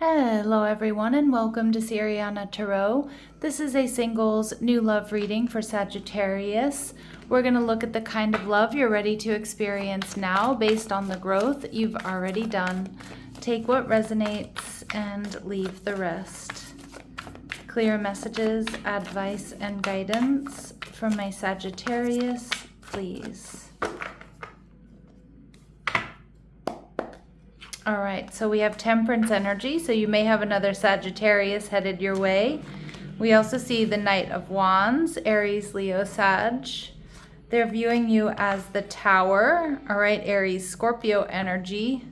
Hello everyone and welcome to Siriana Tarot. This is a singles new love reading for Sagittarius. We're going to look at the kind of love you're ready to experience now based on the growth you've already done. Take what resonates and leave the rest. Clear messages, advice, and guidance from my Sagittarius, please. All right, so we have Temperance energy, so you may have another Sagittarius headed your way. We also see the Knight of Wands, Aries, Leo, Sag. They're viewing you as the Tower. All right, Aries, Scorpio energy.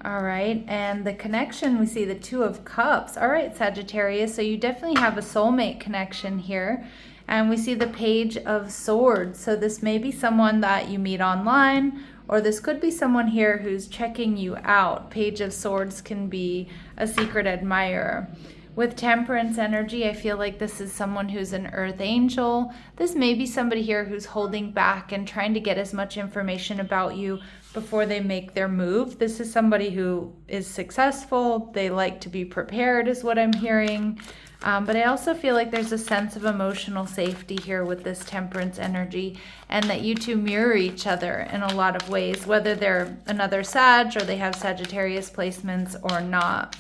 All right, and the connection, we see the Two of Cups. All right, Sagittarius, so you definitely have a soulmate connection here. And we see the Page of Swords. So this may be someone that you meet online, or this could be someone here who's checking you out. Page of Swords can be a secret admirer. With Temperance energy, I feel like this is someone who's an earth angel. This may be somebody here who's holding back and trying to get as much information about you before they make their move. This is somebody who is successful. They like to be prepared is what I'm hearing. But I also feel like there's a sense of emotional safety here with this Temperance energy, and that you two mirror each other in a lot of ways, whether they're another Sag or they have Sagittarius placements or not.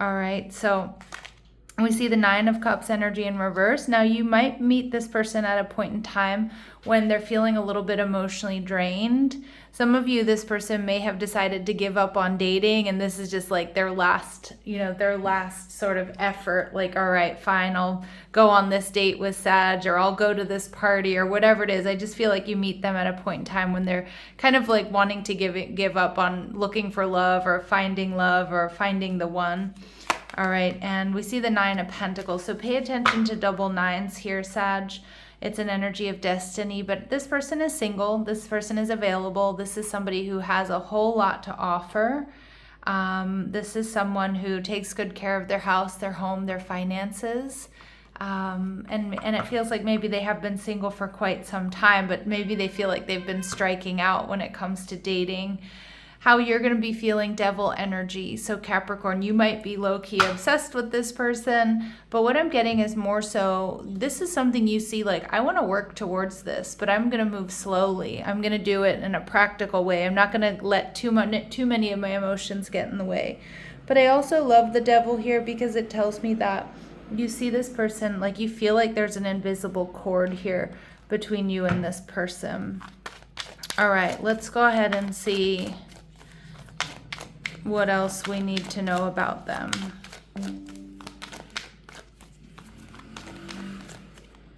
All right, so we see the Nine of Cups energy in reverse. Now you might meet this person at a point in time when they're feeling a little bit emotionally drained. Some of you, this person may have decided to give up on dating, and this is just like their last, their last sort of effort. Like, all right, fine, I'll go on this date with Sag, or I'll go to this party, or whatever it is. I just feel like you meet them at a point in time when they're kind of like wanting to give up on looking for love or finding the one. All right, and we see the Nine of Pentacles. So pay attention to double nines here, Sag. It's an energy of destiny, but this person is single. This person is available. This is somebody who has a whole lot to offer. This is someone who takes good care of their house, their home, their finances. And it feels like maybe they have been single for quite some time, but maybe they feel like they've been striking out when it comes to dating. How you're going to be feeling Devil energy. So Capricorn, you might be low-key obsessed with this person, but what I'm getting is more so, this is something you see like, I want to work towards this, but I'm going to move slowly. I'm going to do it in a practical way. I'm not going to let too many of my emotions get in the way. But I also love the Devil here because it tells me that you see this person, like you feel like there's an invisible cord here between you and this person. All right, let's go ahead and see what else we need to know about them.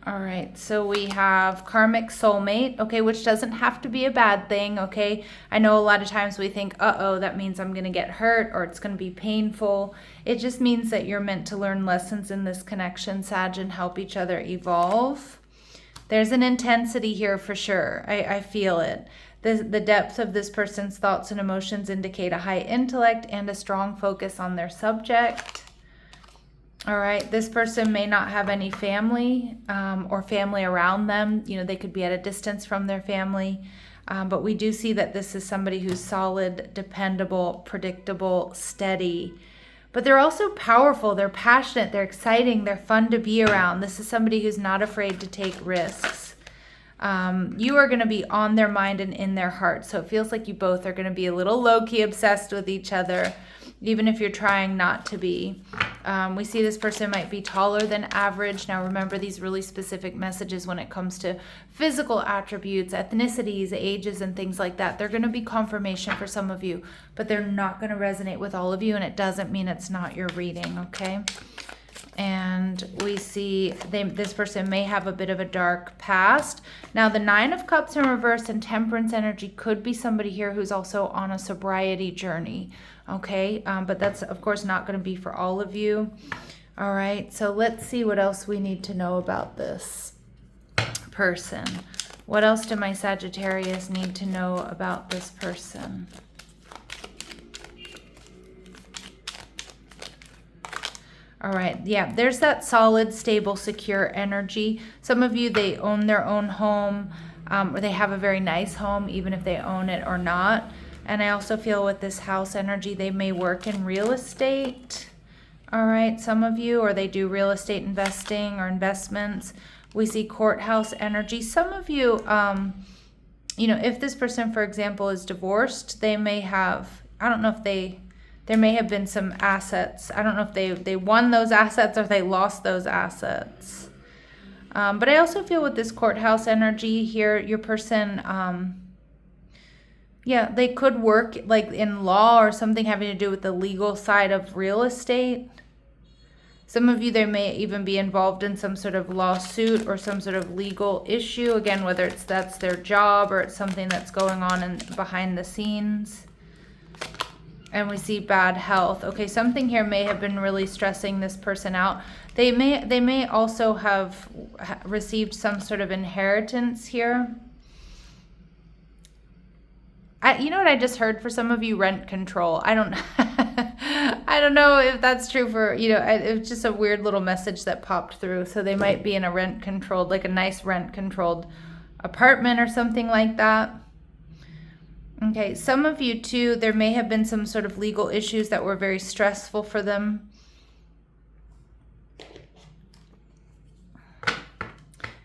All right, so we have karmic soulmate, okay, which doesn't have to be a bad thing, okay? I know a lot of times we think, uh-oh, that means I'm going to get hurt or it's going to be painful. It just means that you're meant to learn lessons in this connection, Sag, and help each other evolve. There's an intensity here for sure. I feel it. The depth of this person's thoughts and emotions indicate a high intellect and a strong focus on their subject. All right, this person may not have any family or family around them. They could be at a distance from their family. But we do see that this is somebody who's solid, dependable, predictable, steady. But they're also powerful. They're passionate. They're exciting. They're fun to be around. This is somebody who's not afraid to take risks. You are going to be on their mind and in their heart. So it feels like you both are going to be a little low-key obsessed with each other, even if you're trying not to be. We see this person might be taller than average. Now remember these really specific messages when it comes to physical attributes, ethnicities, ages, and things like that. They're going to be confirmation for some of you, but they're not going to resonate with all of you, and it doesn't mean it's not your reading, okay? And we see this person may have a bit of a dark past. Now the Nine of Cups in reverse and Temperance energy could be somebody here who's also on a sobriety journey, okay? But that's of course not going to be for all of you. All right, so let's see what else we need to know about this person. What else do my Sagittarius need to know about this person? All right, yeah, there's that solid, stable, secure energy. Some of you, they own their own home, or they have a very nice home, even if they own it or not. And I also feel with this house energy, they may work in real estate. All right, some of you, or they do real estate investing or investments. We see courthouse energy. Some of you, you know, if this person, for example, is divorced, they may have, I don't know if there may have been some assets. I don't know if they won those assets or they lost those assets. But I also feel with this courthouse energy here, your person, yeah, they could work like in law or something having to do with the legal side of real estate. Some of you, they may even be involved in some sort of lawsuit or some sort of legal issue. Again, whether that's their job or it's something that's going on behind the scenes. And we see bad health. Okay, something here may have been really stressing this person out. They may also have received some sort of inheritance here. You know what I just heard for some of you? Rent control. I don't I don't know if that's true for, you know, it was just a weird little message that popped through. So they might be in a rent controlled, like a nice rent controlled apartment or something like that. Okay, some of you too, there may have been some sort of legal issues that were very stressful for them.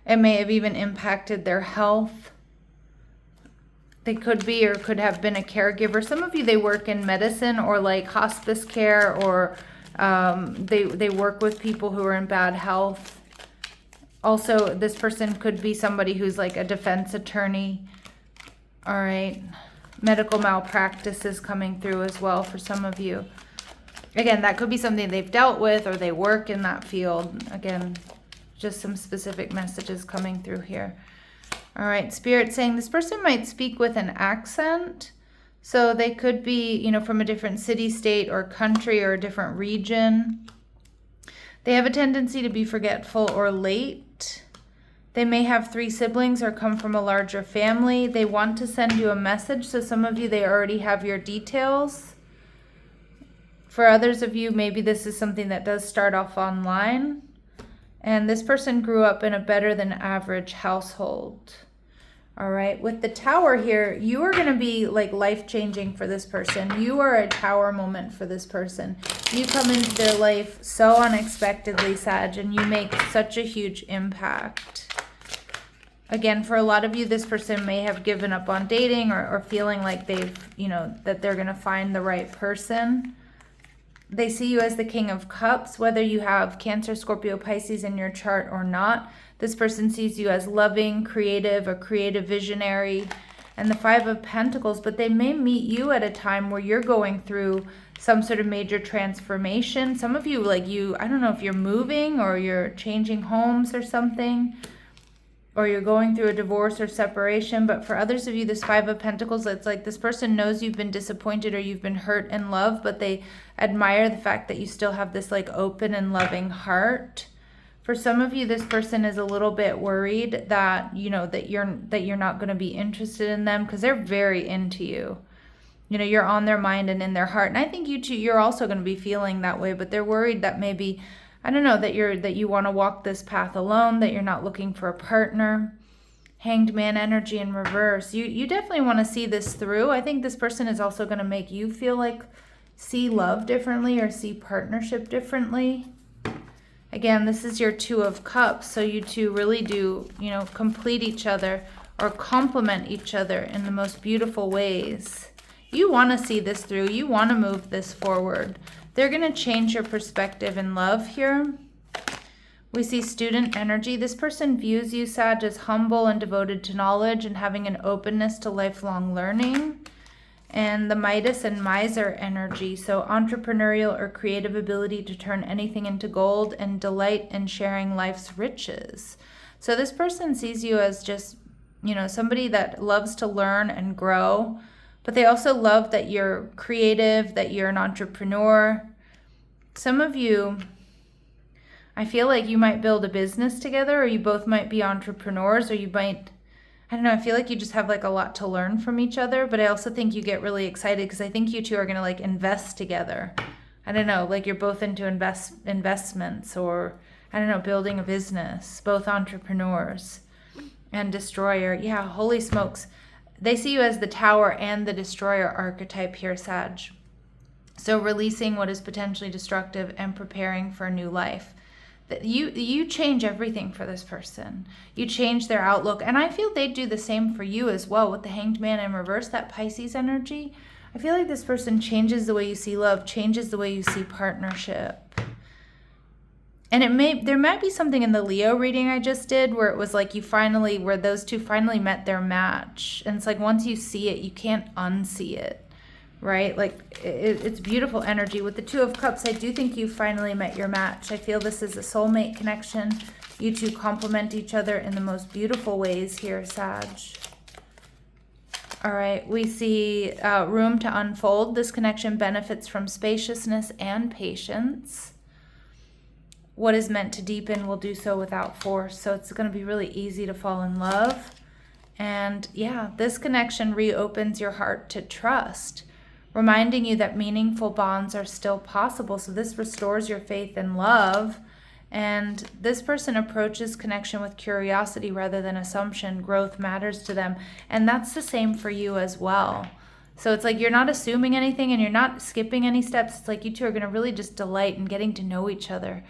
It may have even impacted their health. They could be or could have been a caregiver. Some of you, they work in medicine or like hospice care, or they work with people who are in bad health. Also, this person could be somebody who's like a defense attorney. All right. Medical malpractice is coming through as well for some of you. Again, that could be something they've dealt with or they work in that field. Again, just some specific messages coming through here. All right, Spirit saying this person might speak with an accent. So they could be, you know, from a different city, state, or country, or a different region. They have a tendency to be forgetful or late. They may have 3 siblings or come from a larger family. They want to send you a message. So some of you, they already have your details. For others of you, maybe this is something that does start off online. And this person grew up in a better than average household. All right, with the Tower here, you are going to be like life-changing for this person. You are a Tower moment for this person. You come into their life so unexpectedly, Sag, and you make such a huge impact. Again, for a lot of you, this person may have given up on dating or feeling like they've, you know, that they're going to find the right person. They see you as the King of Cups, whether you have Cancer, Scorpio, Pisces in your chart or not. This person sees you as loving, creative, a creative visionary, and the 5 of Pentacles, but they may meet you at a time where you're going through some sort of major transformation. Some of you, like you, I don't know if you're moving or you're changing homes or something, or you're going through a divorce or separation. But for others of you, this 5 of Pentacles, it's like this person knows you've been disappointed or you've been hurt in love, but they admire the fact that you still have this like open and loving heart. For some of you, this person is a little bit worried that, you know, that you're not going to be interested in them because they're very into you. You know, you're on their mind and in their heart. And I think you too, you're also going to be feeling that way, but they're worried that maybe, I don't know, that you want to walk this path alone, that you're not looking for a partner. Hanged Man energy in reverse. You definitely want to see this through. I think this person is also going to make you feel like see love differently or see partnership differently. Again, this is your 2 of Cups, so you two really do, you know, complete each other or complement each other in the most beautiful ways. You want to see this through. You want to move this forward. They're going to change your perspective in love here. We see Student energy. This person views you, Sag, as humble and devoted to knowledge and having an openness to lifelong learning. And the Midas and Miser energy, so entrepreneurial or creative ability to turn anything into gold and delight in sharing life's riches. So this person sees you as just, you know, somebody that loves to learn and grow, but they also love that you're creative, that you're an entrepreneur. Some of you, I feel like you might build a business together, or you both might be entrepreneurs, or you might, I don't know, I feel like you just have like a lot to learn from each other, but I also think you get really excited because I think you two are going to like invest together. I don't know, like you're both into investments, or I don't know, building a business, both entrepreneurs. And Destroyer, yeah, holy smokes. they see you as the Tower and the Destroyer archetype here, Sag. So releasing what is potentially destructive and preparing for a new life. You change everything for this person. You change their outlook. And I feel they do the same for you as well with the Hanged Man in reverse, that Pisces energy. I feel like this person changes the way you see love, changes the way you see partnership. And there might be something in the Leo reading I just did where it was like where those two finally met their match. And it's like once you see it, you can't unsee it. Right? Like it's beautiful energy. With the Two of Cups, I do think you finally met your match. I feel this is a soulmate connection. You two complement each other in the most beautiful ways here, Sag. All right, we see room to unfold. This connection benefits from spaciousness and patience. What is meant to deepen will do so without force. So it's going to be really easy to fall in love. And yeah, this connection reopens your heart to trust, reminding you that meaningful bonds are still possible. So this restores your faith in love. And this person approaches connection with curiosity rather than assumption. Growth matters to them. And that's the same for you as well. So it's like you're not assuming anything and you're not skipping any steps. It's like you two are going to really just delight in getting to know each other,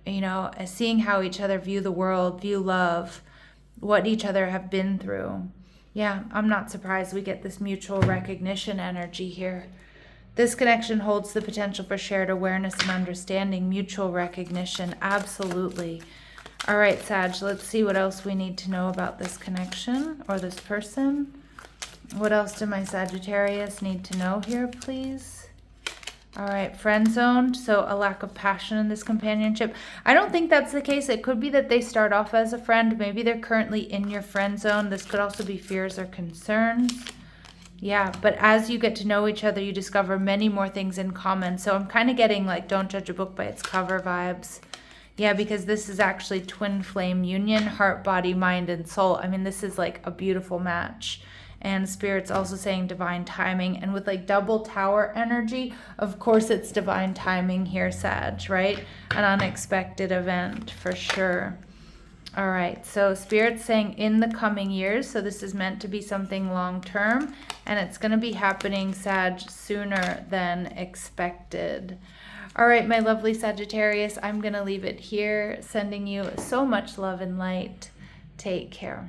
you know, seeing how each other view the world, view love, what each other have been through. Yeah, I'm not surprised we get this mutual recognition energy here. This connection holds the potential for shared awareness and understanding, mutual recognition, absolutely. All right, Sag, let's see what else we need to know about this connection or this person. What else do my Sagittarius need to know here, please? All right, friend zoned, so a lack of passion in this companionship. I don't think that's the case. It could be that they start off as a friend. Maybe they're currently in your friend zone. This could also be fears or concerns. Yeah, but as you get to know each other, you discover many more things in common. So I'm kind of getting like don't judge a book by its cover vibes. Yeah, because this is actually twin flame union, heart, body, mind, and soul. I mean, this is like a beautiful match. And Spirit's also saying divine timing. And with like double Tower energy, of course it's divine timing here, Sag, right? An unexpected event for sure. All right, so Spirit's saying in the coming years. So this is meant to be something long term. And it's going to be happening, Sag, sooner than expected. All right, my lovely Sagittarius, I'm going to leave it here. Sending you so much love and light. Take care.